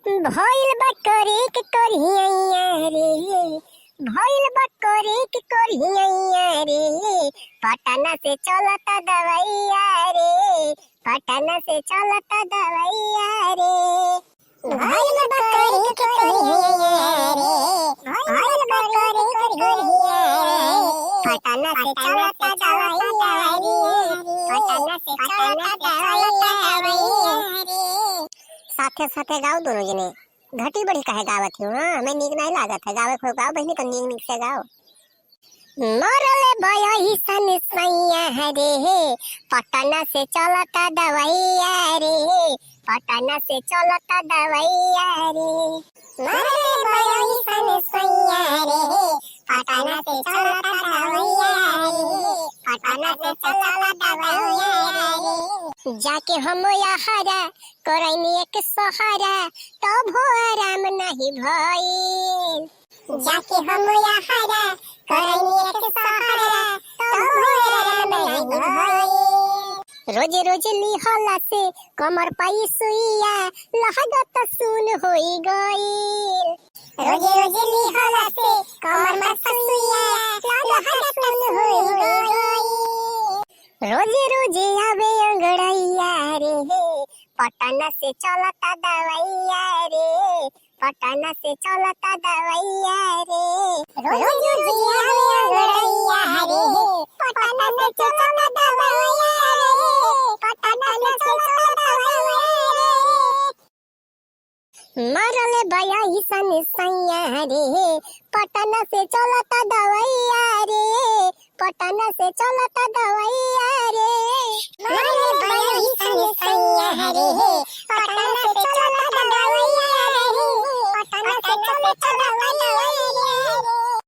भइल बा करे के करिया रे, भइल बा करे के करिया रे, पटना से चलता दवैया रे, पटना से चलता दवैया रे। भइल बा करे के करिया रे, भइल बा करे के करिया रे, पटना से चलता दवैया रे, पटना से चलता दवैया रे। साथे साथे गाओ दोनों जने, घटी बड़ी कहे गावत हूँ। हमें नीक नहीं लागत है गावे खो गाओ बहनी तो नीक नीक से गाओ। मरले बयही सन सैया रे, पटना से चलता दवैया रे, पटना से चलता दवैया रे। मरले बयही सन सैया रे, पटना से चलता दवैया रे, पटना से चलता दवैया रे। जाके हम यहारा करैनी एक सहारा, तब हो आराम नहीं भइल। जाके हम यहारा करैनी एक सहारा, तब हो आराम नहीं भइल। रोज रोज लिहला से कमर पाई सुइया, लागत सुन होई गइल। रोज रोज लिहला से कमर पाई सुइया, लागत सुन होई गइल। रोजे रोजे आवे अंगड़ैया रे, पटना से चलता दवैया रे, पटना से चलता दवैया रे। रोजे रोजे आवे अंगड़ैया रे, पटना से चलता दवैया रे, पटना से चलता दवैया रे। मरले बयही सन सैया रे, पटना से चलता दवैया रे, पटना से चलता दवैया रे। मरले बयही सन सैया रे, पटना से चलता दवैया